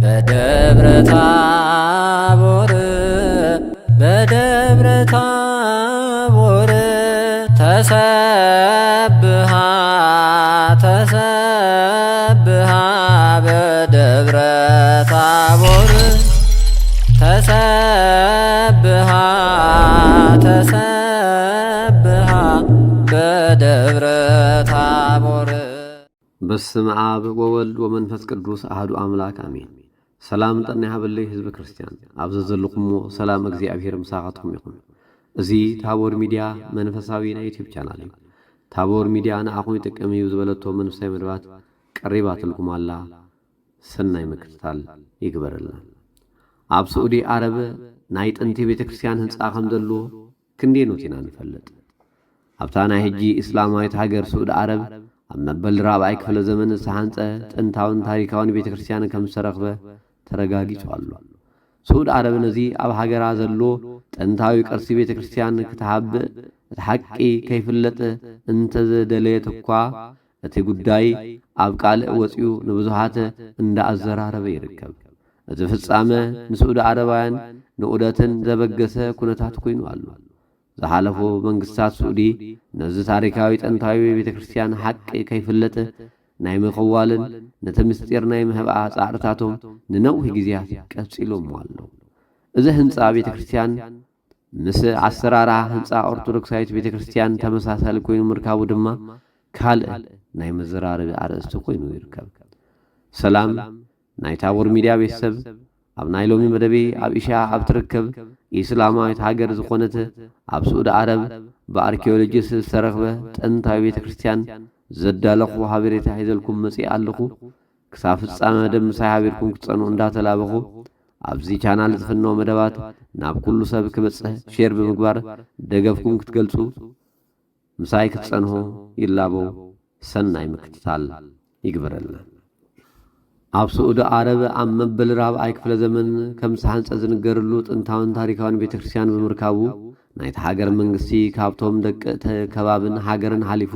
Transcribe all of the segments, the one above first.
በደብረ ታቦር በደብረ ታቦር ተሰብሃ ተሰብሃ በደብረ ታቦር ተሰብሃ ተሰብሃ በደብረ ታቦር። በስመ አብ ወወልድ ወመንፈስ ቅዱስ አሐዱ አምላክ አሜን። ሰላም ጠና ይሃበለይ ህዝበ ክርስቲያን አብዘ ዘለኹሞ ሰላም እግዚአብሔር ምሳኻትኩም ይኹን። እዚ ታቦር ሚድያ መንፈሳዊ ናይ ዩቲዩብ ቻናል እዩ። ታቦር ሚድያ ንኣኹም ይጠቅም እዩ ዝበለቶ መንፈሳዊ መደባት ቀሪባትልኩም ኣላ። ሰናይ ምክትታል ይግበረልና። ኣብ ሳዑዲ ዓረብ ናይ ጥንቲ ቤተ ክርስቲያን ህንፃ ከም ዘለዎ ክንደይ ኖቲና ንፈልጥ። ኣብታ ናይ ሕጂ እስላማዊት ሃገር ሳዑዲ ዓረብ ኣብ መበል 4ይ ክፍለ ዘመን ዝተሃንፀ ጥንታውን ታሪካውን ቤተ ክርስቲያን ከም ዝተረኽበ ተረጋጊጹ ኣሎ። ሳዑዲ ዓረብ ነዚ ኣብ ሃገራ ዘሎ ጥንታዊ ቅርሲ ቤተ ክርስቲያን ክትሃብእ እቲ ሓቂ ከይፍለጥ እንተዘደለየት እኳ እቲ ጉዳይ ኣብ ቃልእ ወፂኡ ንብዙሓት እንዳኣዘራረበ ይርከብ። እቲ ፍጻመ ንሳዑዲ ዓረባውያን ንዑደትን ዘበገሰ ኩነታት ኮይኑ ኣሎ። ዝሓለፉ መንግስታት ሳዑዲ ነዚ ታሪካዊ ጥንታዊ ቤተ ክርስቲያን ሓቂ ከይፍለጥ ናይ ምኽዋልን ነቲ ምስጢር ናይ ምህብኣ ጻዕርታቶም ንነዊሕ ግዜያት ቀፂሎም ኣለዉ። እዚ ህንፃ ቤተ ክርስቲያን ምስ ኣሰራርሓ ህንፃ ኦርቶዶክሳዊት ቤተ ክርስቲያን ተመሳሳሊ ኮይኑ ምርካቡ ድማ ካልእ ናይ መዘራረቢ ኣርእስቲ ኮይኑ ይርከብ። ሰላም ናይ ታቦር ሚድያ ቤተሰብ ኣብ ናይ ሎሚ መደቤ ኣብ ኢሻ ኣብ ትርከብ ኢስላማዊት ሃገር ዝኾነት ኣብ ሳዑዲ ዓረብ ብኣርኪኦሎጂስት ዝተረኽበ ጥንታዊ ቤተ ክርስቲያን ዘዳለኹ ሓበሬታ ሒዘልኩም መፂእ ኣለኹ። ክሳብ ፍጻመ ደምሳይ ሓቢርኩም ክትጸንዑ እንዳተላበኹ ኣብዚ ቻናል ዝፍነው መደባት ናብ ኩሉ ሰብ ክበጽሕ ሼር ብምግባር ደገፍኩም ክትገልጹ ምሳይ ክትጸንሑ ይላበው። ሰናይ ምክትታል ይግበረልና። ኣብ ሳዑዲ ዓረብ ኣብ መበል 4ይ ክፍለ ዘመን ከም ዝተሃንፀ ዝንገረሉ ጥንታውን ታሪካውን ቤተ ክርስቲያን ብምርካቡ ናይቲ ሃገር መንግስቲ ካብቶም ደቂ ከባብን ሃገርን ሓሊፉ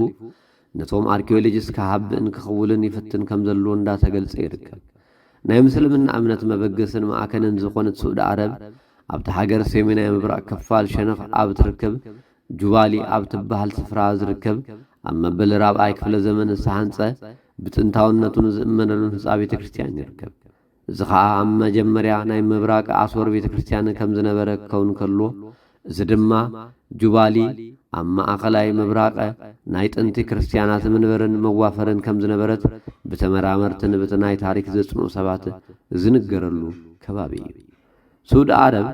ነቶም ኣርኪኦሎጂስት ክሃብእን ክኽውልን ይፍትን ከም ዘለዎ እንዳተገልጸ ይርከብ። ናይ ምስልምና እምነት መበገስን ማዕከንን ዝኾነት ሳዑዲ ዓረብ ኣብቲ ሃገር ሰሜናዊ ምብራቕ ክፋል ሸነኽ ኣብ ትርከብ ጁባሊ ኣብ ትበሃል ስፍራ ዝርከብ ኣብ መበል 4ይ ክፍለ ዘመን ዝተሃንፀ ብጥንታውነቱን ዝእመነሉን ህንፃ ቤተ ክርስቲያን ይርከብ። እዚ ከዓ ኣብ መጀመርያ ናይ ምብራቅ ኣስወር ቤተ ክርስቲያን ከም ዝነበረ ክኸውን ከሎ እዚ ድማ ጁባሊ ኣብ ማእኸላይ ምብራቅ ናይ ጥንቲ ክርስቲያናት መንበርን መዋፈርን ከም ዝነበረት ብተመራመርትን በቲ ናይ ታሪክ ዘጽንዑ ሰባት ዝንገረሉ ከባቢ እዩ። ሳዑዲ ዓረብ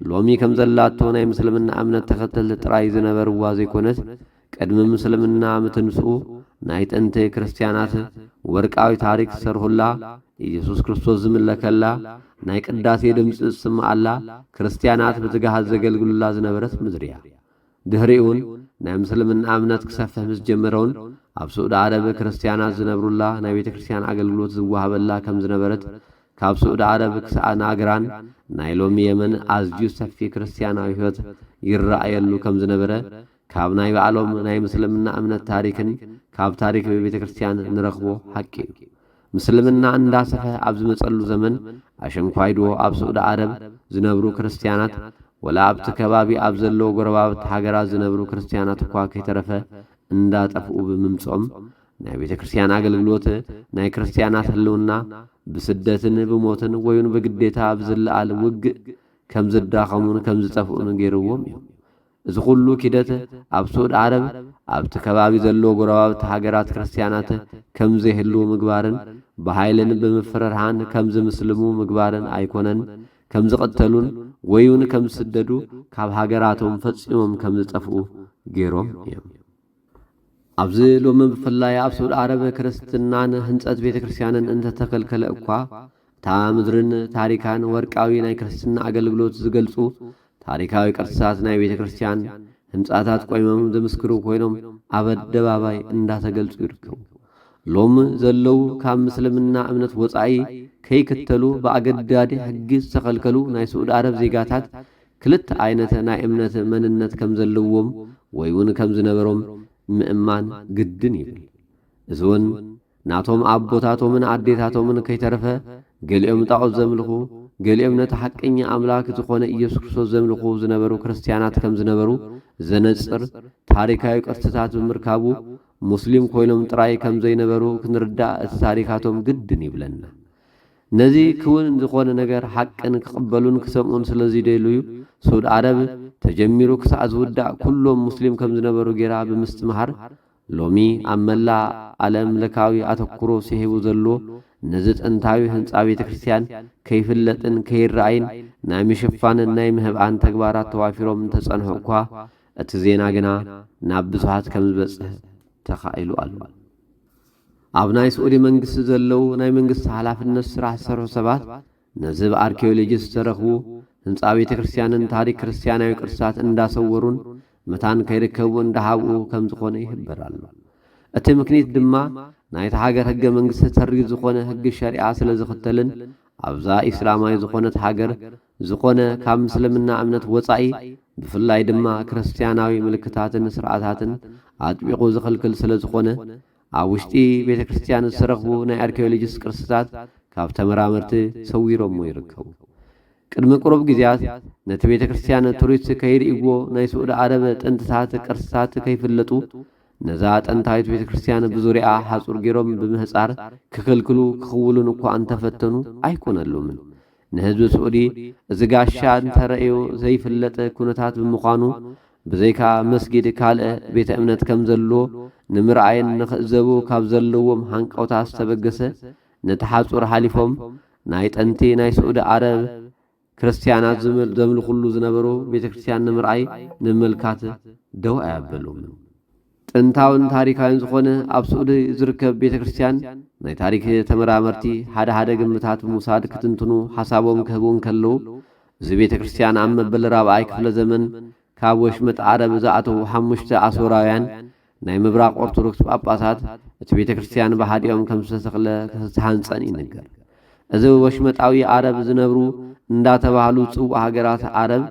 ሎሚ ከም ዘላቶ ናይ ምስልምና እምነት ተኸተልቲ ጥራይ ዝነበርዋ ዘይኮነት ቅድሚ ምስልምና ምትንስኡ ናይ ጥንቲ ክርስቲያናት ወርቃዊ ታሪክ ዝሰርሑላ ኢየሱስ ክርስቶስ ዝምለከላ ናይ ቅዳሴ ድምፂ ዝስማዓላ ክርስቲያናት ብትጋሃት ዘገልግሉላ ዝነበረት ምድሪ እያ። ድሕሪኡን ናይ ምስልምና እምነት ክሰፍሕ ምስ ጀመረውን ኣብ ሳዑዲ ዓረብ ክርስቲያናት ዝነብሩላ ናይ ቤተ ክርስቲያን ኣገልግሎት ዝወሃበላ ከም ዝነበረት ካብ ሳዑዲ ዓረብ ክሳብ ናግራን ናይ ሎሚ የመን ኣዝዩ ሰፊ ክርስቲያናዊ ሕይወት ይረኣየሉ ከም ዝነበረ ካብ ናይ ባዕሎም ናይ ምስልምና እምነት ታሪክን ካብ ታሪክ ቤተ ክርስቲያን ንረኽቦ ሓቂ እዩ። ምስልምና እንዳሰፈ ኣብ ዝመጸሉ ዘመን ኣሸንኳይዶ ኣብ ሳዑዲ ዓረብ ዝነብሩ ክርስቲያናት ወላ ኣብቲ ከባቢ ኣብ ዘለዎ ጎረባብቲ ሃገራት ዝነብሩ ክርስቲያናት እኳ ከይተረፈ እንዳጠፍኡ ብምምጾም ናይ ቤተ ክርስቲያን ኣገልግሎት ናይ ክርስቲያናት ህልውና ብስደትን ብሞትን ወይን ብግዴታ ብዝለኣል ውግእ ከም ዝዳኸሙን ከም ዝጠፍኡን ገይርዎም እዩ። እዚ ኩሉ ኪደት ኣብ ሳዑዲ ዓረብ ኣብቲ ከባቢ ዘለዎ ጎረባብቲ ሃገራት ክርስቲያናት ከም ዘይህሉ ምግባርን ብሃይልን ብምፍርሃን ከም ዝምስልሙ ምግባርን ኣይኮነን ከም ዝቕተሉን ወይውን ከም ዝስደዱ ካብ ሃገራቶም ፈጺሞም ከም ዝጠፍኡ ገይሮም እዮም። ኣብዚ ሎሚ ብፍላይ ኣብ ሳዑዲ ዓረብ ክርስትናን ህንፀት ቤተ ክርስቲያንን እንተተከልከለ እኳ እታ ምድርን ታሪካን ወርቃዊ ናይ ክርስትና ኣገልግሎት ዝገልጹ ታሪካዊ ቅርስታት ናይ ቤተ ክርስቲያን ህንጻታት ቆይሞም ዝምስክሩ ኮይኖም ኣብ ኣደባባይ እንዳተገልጹ ይርከቡ። ሎሚ ዘለው ካብ ምስልምና እምነት ወጻኢ ከይክተሉ ብኣገዳዲ ሕጊ ዝተኸልከሉ ናይ ሳዑዲ ዓረብ ዜጋታት ክልተ ዓይነት ናይ እምነት መንነት ከም ዘለዎም ወይውን ከም ዝነበሮም ምእማን ግድን ይብል። እዚ እውን ናቶም ኣቦታቶምን ኣዴታቶምን ከይተረፈ ገሊኦም ጣዖት ዘምልኹ ገሊኦም ነቲ ሓቀኛ ኣምላክ ዝኾነ ኢየሱስ ክርስቶስ ዘምልኹ ዝነበሩ ክርስቲያናት ከም ዝነበሩ ዘነጽር ታሪካዊ ቅርስታት ብምርካቡ ሙስሊም ኮይኖም ጥራይ ከም ዘይነበሩ ክንርዳእ እቲ ታሪካቶም ግድን ይብለና። ነዚ ክውን ዝኾነ ነገር ሓቅን ክቕበሉን ክሰምዑን ስለዝደልዩ ሳውዲ ዓረብ ተጀሚሩ ክሳዕ ዝውዳእ ኩሎም ሙስሊም ከም ዝነበሩ ጌራ ብምስትምሃር ሎሚ ኣብ መላእ ዓለም ለካዊ ኣተኩሮ ሲሂቡ ዘሎ ነዚ ጥንታዊ ህንፃ ቤተ ክርስቲያን ከይፍለጥን ከይረአይን ናይ ምሽፋንን ናይ ምህብኣን ተግባራት ተዋፊሮም እንተጸንሑ እኳ እቲ ዜና ግና ናብ ብዙሓት ከም ዝበጽሕ ተኻኢሉ ኣሎ። ኣብ ናይ ስዑዲ መንግስቲ ዘለው ናይ መንግስቲ ሓላፍነት ስራሕ ዝሰርሑ ሰባት ነዚ ብኣርኪኦሎጂስት ዝተረኽቡ ህንፃ ቤተ ክርስቲያንን ታሪክ ክርስቲያናዊ ቅርስታት እንዳሰወሩን መታን ከይርከቡ እንዳሃብኡ ከም ዝኾነ ይሕበር ኣሎ። እቲ ምክንያት ድማ ናይቲ ሃገር ህገ መንግስቲ ተሪድ ዝኾነ ህጊ ሸሪዓ ስለ ዝኽተልን ኣብዛ ኢስላማዊ ዝኾነት ሃገር ዝኾነ ካብ ምስልምና እምነት ወፃኢ ብፍላይ ድማ ክርስቲያናዊ ምልክታትን ስርዓታትን ኣጥቢቑ ዝኽልክል ስለ ዝኾነ ኣብ ውሽጢ ቤተ ክርስቲያን ዝተረኽቡ ናይ ኣርኪኦሎጂስት ቅርስታት ካብ ተመራመርቲ ሰዊሮሞ ይርከቡ። ቅድሚ ቁሩብ ጊዜያት ነቲ ቤተ ክርስቲያን ቱሪስት ከይርእይዎ ናይ ስዑዲ ዓረብ ጥንትታት ቅርስታት ከይፍለጡ ነዛ ጥንታዊት ቤተ ክርስቲያን ብዙርያ ሓጹር ገይሮም ብምህፃር ክክልክሉ ክኽውሉን እኳ እንተፈተኑ ኣይኮነሎምን። ንህዝቢ ስዑዲ እዚ ጋሻ እንተረእዩ ዘይፍለጥ ኩነታት ብምዃኑ ብዘይካ መስጊድ ካልእ ቤተ እምነት ከም ዘሎ ንምርኣይን ንኽእዘቡ ካብ ዘለዎም ሃንቀውታት ዝተበገሰ ነቲ ሓጹር ሓሊፎም ናይ ጥንቲ ናይ ስዑዲ ዓረብ ክርስቲያናት ዘምልኹሉ ዝነበሩ ቤተ ክርስቲያን ንምርኣይ ንምምልካት ደው ኣያበሎምን። ጥንታውን ታሪካውን ዝኾነ ኣብ ስዑዲ ዝርከብ ቤተ ክርስቲያን ናይ ታሪክ ተመራመርቲ ሓደ ግምታት ብምውሳድ ክትንትኑ ሓሳቦም ክህቡን ከለዉ እዚ ቤተ ክርስቲያን ኣብ መበል 4ይ ክፍለ ዘመን ካብ ወሽመጥ ዓረብ ዝኣተዉ 5 ኣሶራውያን ናይ ምብራቕ ኦርቶዶክስ ጳጳሳት እቲ ቤተ ክርስቲያን ብሃዲኦም ከም ዝተተኽለ ዝተሃንጸን ይንገር። እዚ ወሽመጣዊ ዓረብ ዝነብሩ እንዳተባሃሉ ጽዋዕ ሃገራት ዓረብ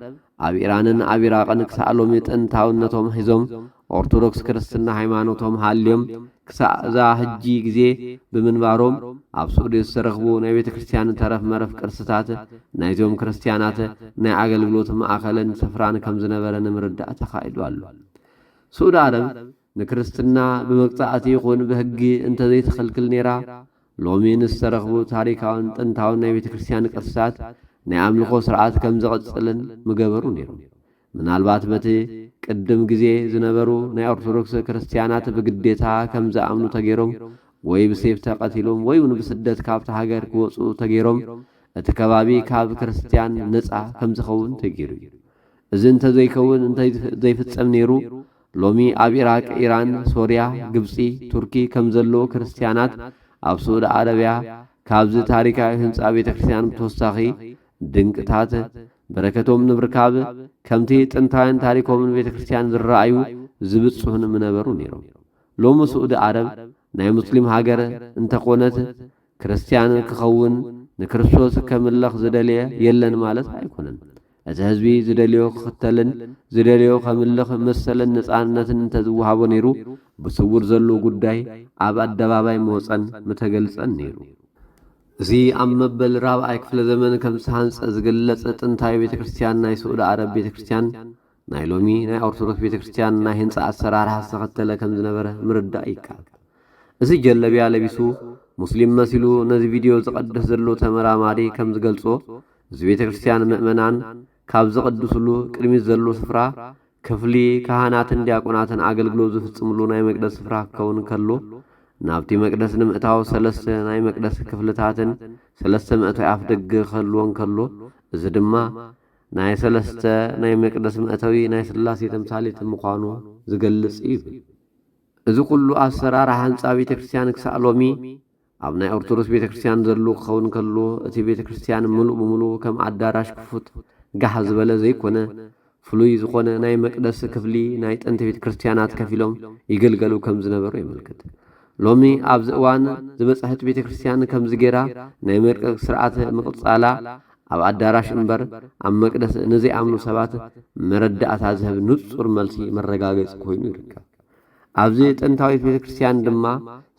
ኣብ ኢራንን ኣብ ኢራቅን ክሳዕ ሎሚ ጥንታውነቶም ሒዞም ኦርቶዶክስ ክርስትና ሃይማኖቶም ሃልዮም ክሳዕ እዛ ሕጂ ግዜ ብምንባሮም ኣብ ስዑዲ ዝተረኽቡ ናይ ቤተ ክርስቲያን ተረፍ መረፍ ቅርስታት ናይዞም ክርስቲያናት ናይ ኣገልግሎት ማእኸልን ስፍራን ከም ዝነበረ ንምርዳእ ተኻኢዱ ኣሎ። ስዑዲ ዓረብ ንክርስትና ብመቅጻዕቲ ይኹን ብሕጊ እንተዘይትኽልክል ነይራ ሎሚ ንዝተረኽቡ ታሪካውን ጥንታውን ናይ ቤተ ክርስቲያን ቅርስታት ናይ ኣምልኾ ስርዓት ከም ዝቕጽልን ምገበሩ ነይሩ። ምናልባት በቲ ቅድም ጊዜ ዝነበሩ ናይ ኦርቶዶክስ ክርስቲያናት ብግዴታ ከም ዝኣምኑ ተገይሮም ወይ ብሴፍ ተቐቲሎም ወይ እውን ብስደት ካብቲ ሃገር ክወፁ ተገይሮም እቲ ከባቢ ካብ ክርስቲያን ነፃ ከም ዝኸውን ተገይሩ እዩ። እዚ እንተዘይከውን ዘይፍጸም ነይሩ ሎሚ ኣብ ኢራቅ፣ ኢራን፣ ሶርያ፣ ግብፂ፣ ቱርኪ ከም ዘለዎ ክርስቲያናት ኣብ ስዑዲ ዓረብያ ካብዚ ታሪካዊ ህንፃ ቤተ ክርስቲያን ብተወሳኺ ድንቅታት በረከቶም ንብርካብ ከምቲ ጥንታውያን ታሪኮምን ቤተ ክርስቲያን ዝረአዩ ዝብጽሑን ምነበሩ ነይሮም። ሎሚ ስዑዲ ዓረብ ናይ ሙስሊም ሃገር እንተኾነት ክርስቲያን ክኸውን ንክርስቶስ ከምለኽ ዝደልየ የለን ማለት ኣይኮነን። እቲ ህዝቢ ዝደልዮ ክኽተልን ዝደልዮ ከምልኽ መሰለን ነፃነትን እንተዝወሃቦ ነይሩ ብስውር ዘሎ ጉዳይ ኣብ ኣደባባይ መወፀን ምተገልጸን ነይሩ። እዚ ኣብ መበል 4ይ ክፍለ ዘመን ከም ዝተሃንጸ ዝግለጽ ጥንታዊ ቤተ ክርስቲያን ናይ ስዑዲ ዓረብ ቤተ ክርስቲያን ናይ ሎሚ ናይ ኦርቶዶክስ ቤተ ክርስቲያን ናይ ህንፃ ኣሰራርሓ ዝተኸተለ ከም ዝነበረ ምርዳእ ይከኣል። እዚ ጀለቢያ ለቢሱ ሙስሊም መሲሉ ነዚ ቪድዮ ዝቐድስ ዘሎ ተመራማሪ ከም ዝገልጾ እዚ ቤተ ክርስቲያን ምእመናን ካብ ዝቕድስሉ ቅድሚት ዘሎ ስፍራ ክፍሊ ካህናትን ዲያቆናትን ኣገልግሎት ዝፍጽምሉ ናይ መቅደስ ስፍራ ክኸውን ከሎ ናብቲ መቅደስ ንምእታው 3 ናይ መቅደስ ክፍልታትን 300 ኣፍ ደገ ክህልዎን ከሎ እዚ ድማ ናይ 3 ናይ መቅደስ መእተዊ ናይ ስላሴ ተምሳሌት ምዃኑ ዝገልጽ እዩ። እዚ ኩሉ ኣሰራርሓ ህንፃ ቤተ ክርስቲያን ክሳዕ ሎሚ ኣብ ናይ ኦርቶዶክስ ቤተ ክርስቲያን ዘሎ ክኸውን ከሎ እቲ ቤተ ክርስቲያን ምሉእ ብምሉእ ከም ኣዳራሽ ክፉት ጋሕ ዝበለ ዘይኮነ ፍሉይ ዝኾነ ናይ መቅደስ ክፍሊ ናይ ጥንቲ ቤተ ክርስቲያናት ከፊሎም ይገልገሉ ከም ዝነበሩ የመልክት። ሎሚ ኣብዚ እዋን ዝበጽሕት ቤተ ክርስቲያን ከምዚ ጌራ ናይ መርቀቅ ስርዓት ምቕጻላ ኣብ ኣዳራሽ እምበር ኣብ መቅደስ ንዘይኣምኑ ሰባት መረዳእታ ዝህብ ንጹር መልሲ መረጋገፂ ኮይኑ ይርከብ። ኣብዚ ጥንታዊት ቤተክርስቲያን ድማ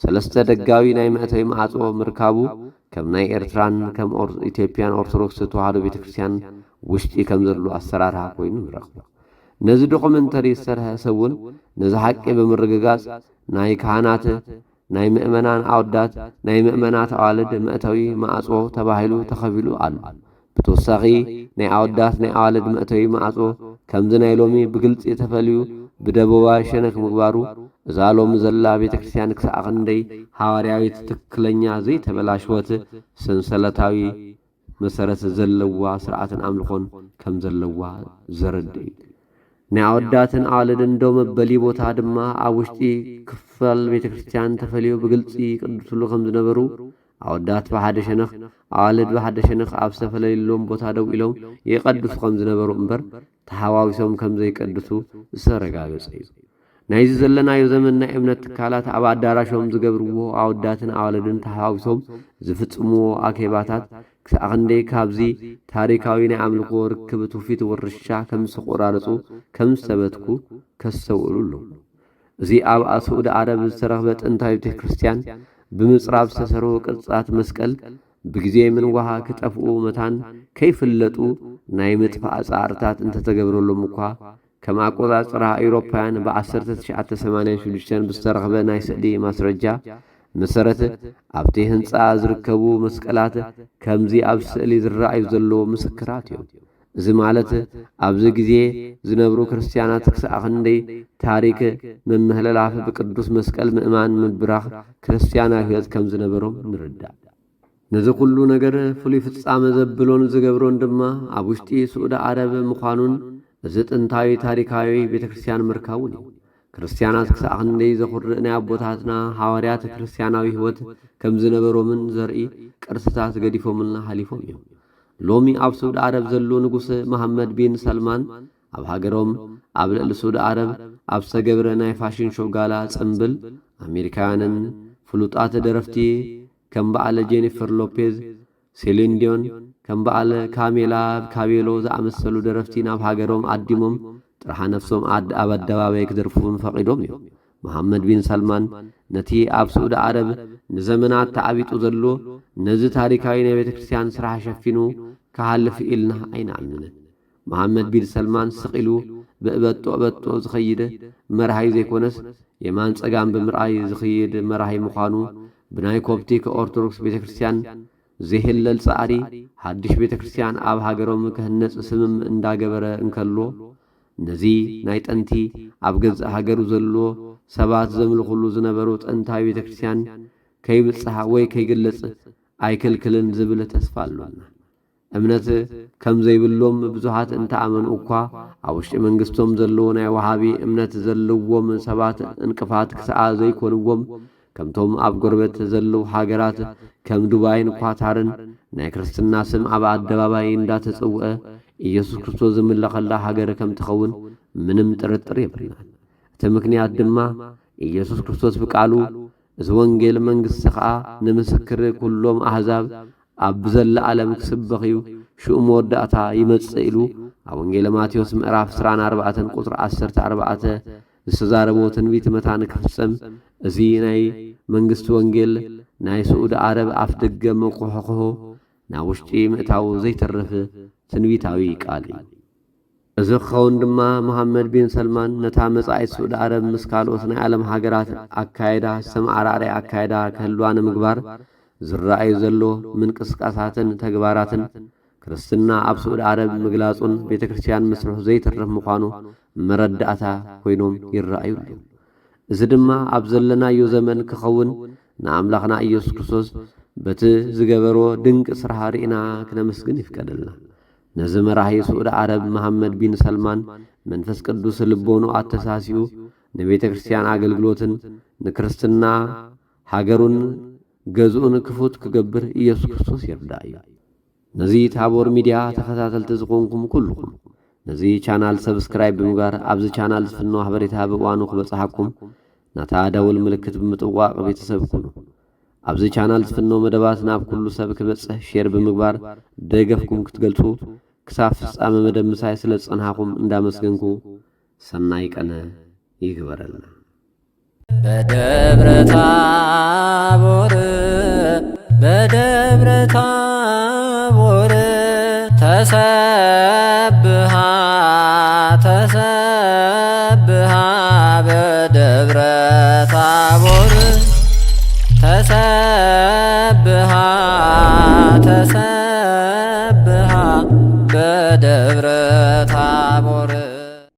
ሰለስተ ደጋዊ ናይ መእተዊ ማዕጾ ምርካቡ ከም ናይ ኤርትራን ከም ኢትዮጵያን ኦርቶዶክስ ተዋህዶ ቤተክርስቲያን ውሽጢ ከም ዘሎ ኣሰራርሓ ኮይኑ ንረኽቦ። ነዚ ዶኩመንተሪ ዝሰርሐ ሰውን ነዚ ሓቂ ብምርግጋጽ ናይ ካህናት ናይ ምእመናን ኣወዳት ናይ ምእመናት ኣዋልድ መእተዊ ማዕጾ ተባሂሉ ተኸፊሉ ኣሎ። ብተወሳኺ ናይ ኣወዳት ናይ ኣዋልድ መእተዊ ማዕጾ ከምዚ ናይ ሎሚ ብግልፂ ተፈልዩ ብደቡባዊ ሸነኽ ምግባሩ እዛ ሎሚ ዘላ ቤተክርስቲያን ክሳዕ ክንደይ ሃዋርያዊት ትክክለኛ ዘይተበላሽወት ሰንሰለታዊ መሰረት ዘለዋ ስርዓትን ኣምልኾን ከም ዘለዋ ዘረድእ እዩ። ናይ ኣወዳትን ኣዋልድን ዶ መበሊ ቦታ ድማ ኣብ ውሽጢ ክፋል ቤተክርስቲያን ተፈልዩ ብግልፂ ቅዱስሉ ከም ዝነበሩ ኣወዳት ብሓደ ሸነኽ ኣዋልድ ብሓደ ሸነኽ ኣብ ዝተፈለየሎም ቦታ ደው ኢሎም ይቐድሱ ከም ዝነበሩ እምበር ተሓዋዊሶም ከም ዘይቀድሱ ዝተረጋገፀ እዩ። ናይዚ ዘለናዮ ዘመን ናይ እምነት ትካላት ኣብ ኣዳራሾም ዝገብርዎ ኣወዳትን ኣዋልድን ተሓዋዊሶም ዝፍጽምዎ ኣኬባታት ክሳዕ ክንደይ ካብዚ ታሪካዊ ናይ ኣምልኮ ርክብ ትውፊት ውርሻ ከም ዝተቆራረፁ ከም ዝተበትኩ ከስተውዕሉ ኣለዉ። እዚ ኣብ ሳዑዲ ዓረብ ዝተረኽበ ጥንታዊ ቤተ ክርስቲያን ብምጽራብ ዝተሰርሑ ቅርጻት መስቀል ብግዜ ምንዋሃ ክጠፍኡ መታን ከይፍለጡ ናይ ምጥፋእ ጻዕርታት እንተተገብረሎም እኳ ከም ኣቆጻጽራ ኤውሮፓውያን ብ1986 ብዝተረኽበ ናይ ስእሊ ማስረጃ መሰረት ኣብቲ ህንፃ ዝርከቡ መስቀላት ከምዚ ኣብ ስእሊ ዝረኣዩ ዘለዉ ምስክራት እዮም። እዚ ማለት ኣብዚ ግዜ ዝነብሩ ክርስቲያናት ክሳዕ ክንደይ ታሪክ መምህለላፍ ብቅዱስ መስቀል ምእማን ምብራኽ ክርስቲያናዊ ህይወት ከም ዝነበሮም ንርዳእ። ነዚ ኩሉ ነገር ፍሉይ ፍጻመ ዘብሎን ዝገብሮን ድማ ኣብ ውሽጢ ሳዑዲ ዓረብ ምዃኑን እዚ ጥንታዊ ታሪካዊ ቤተክርስቲያን ምርካቡን እዩ። ክርስቲያናት ክሳዕ ክንደይ ዘኹርዕ ናይ ኣቦታትና ሃዋርያት ክርስቲያናዊ ህይወት ከም ዝነበሮምን ዘርኢ ቅርስታት ገዲፎምልና ሓሊፎም እዮም። ሎሚ ኣብ ሳዑዲ ዓረብ ዘሎ ንጉስ መሐመድ ቢን ሰልማን ኣብ ሃገሮም ኣብ ልዕሊ ሳዑዲ ዓረብ ኣብ ዝተገብረ ናይ ፋሽን ሾው ጋላ ጽምብል ኣሜሪካውያንን ፍሉጣት ደረፍቲ ከም በዓለ ጄኒፈር ሎፔዝ፣ ሴሊን ዲዮን ከም በዓለ ካሜላ ካቤሎ ዝኣመሰሉ ደረፍቲ ናብ ሃገሮም ኣዲሞም ጥርሓ ነፍሶም ኣብ ኣደባባይ ክደርፉን ፈቒዶም እዮም። መሐመድ ቢን ሰልማን ነቲ ኣብ ሳዑዲ ዓረብ ንዘመናት ተዓቢጡ ዘሎ ነዚ ታሪካዊ ናይ ቤተ ክርስቲያን ስራሕ ሸፊኑ ክሃልፍ ኢልና ኣይንኣምንን። መሐመድ ቢን ሰልማን ስቒሉ ብእበጦ ዝኸይድ መራሃይ ዘይኮነስ የማን ጸጋም ብምርኣይ ዝኽይድ መራሃይ ምዃኑ ብናይ ኮፕቲክ ኦርቶዶክስ ቤተ ክርስቲያን ዘይህለል ጻዕሪ ሓድሽ ቤተ ክርስቲያን ኣብ ሃገሮም ክህነጽ ስምም እንዳገበረ እንከሎ ነዚ ናይ ጠንቲ ኣብ ገዛእ ሃገሩ ዘሎ ሰባት ዘምልኹሉ ዝነበሩ ጥንታዊ ቤተ ክርስቲያን ከይብጽሕ ወይ ከይግለጽ ኣይክልክልን ዝብል ተስፋ ኣለና። እምነት ከም ዘይብሎም ብዙሓት እንተኣመኑ እኳ ኣብ ውሽጢ መንግስቶም ዘለዎ ናይ ወሃቢ እምነት ዘለዎም ሰባት እንቅፋት ክሳዓ ዘይኮንዎም ከምቶም ኣብ ጎረቤት ዘለዉ ሃገራት ከም ዱባይን ኳታርን ናይ ክርስትና ስም ኣብ ኣደባባይ እንዳተጸውዐ ኢየሱስ ክርስቶስ ዝምለኸላ ሃገር ከም ትኸውን ምንም ጥርጥር የብልናን። እቲ ምክንያት ድማ ኢየሱስ ክርስቶስ ብቃሉ እዚ ወንጌል መንግሥቲ ኸዓ ንምስክር ኩሎም ኣሕዛብ ኣብ ዘለዓለም ክስበኽ እዩ ሽኡ መወዳእታ ይመጽእ ኢሉ ኣብ ወንጌል ማቴዎስ ምዕራፍ 24 ቁጥሪ 14 ዝተዛረቦ ትንቢት መታን ክፍጸም እዚ ናይ መንግሥቲ ወንጌል ናይ ሳዑዲ ዓረብ ኣፍ ደገ መኮሖኮሆ ናብ ውሽጢ ምእታው ዘይተርፍ ትንቢታዊ ቃል እዩ። እዚ ክኸውን ድማ መሐመድ ቢን ሰልማን ነታ መጻኢት ሳዑዲ ዓረብ ምስ ካልኦት ናይ ዓለም ሃገራት ኣካይዳ ዝተመዓራርየ ኣካይዳ ክህልዋ ንምግባር ዝረኣዩ ዘሎ ምንቅስቃሳትን ተግባራትን ክርስትና ኣብ ሳዑዲ ዓረብ ምግላጹን ቤተ ክርስቲያን መስርሑ ዘይተርፍ ምዃኑ መረዳእታ ኮይኖም ይረኣዩ ኣለዉ። እዚ ድማ ኣብ ዘለናዮ ዘመን ክኸውን ንኣምላኽና ኢየሱስ ክርስቶስ በቲ ዝገበሮ ድንቂ ስራሕ ርኢና ክነመስግን ይፍቀደልና። ነዚ መራሒ ሳዑዲ ዓረብ መሐመድ ቢን ሰልማን መንፈስ ቅዱስ ልቦኑ ኣተሳሲኡ ንቤተ ክርስቲያን ኣገልግሎትን ንክርስትና ሃገሩን ገዝኡን ክፉት ክገብር ኢየሱስ ክርስቶስ ይርዳእ እዩ። ነዚ ታቦር ሚድያ ተኸታተልቲ ዝኾንኩም ኩልኩም ነዚ ቻናል ሰብስክራይብ ብምግባር ኣብዚ ቻናል ዝፍኖ ሓበሬታ ብእዋኑ ክበጽሓኩም ናታ ደውል ምልክት ብምጥዋቕ ቤተሰብ ኩኑ። ኣብዚ ቻናል ዝፍኖ መደባት ናብ ኩሉ ሰብ ክበጽሕ ሼር ብምግባር ደገፍኩም ክትገልጹ ክሳብ ፍጻመ መደብ ምሳይ ስለ ዝጸንሓኩም እንዳመስገንኩ ሰናይ ቀነ ይግበረልና። በደብረ ታቦር በደብረ ታቦር ተሰብሃ ተሰብሃ በደብረ ታቦር ተሰብሃ ተሰብሃ በደብረ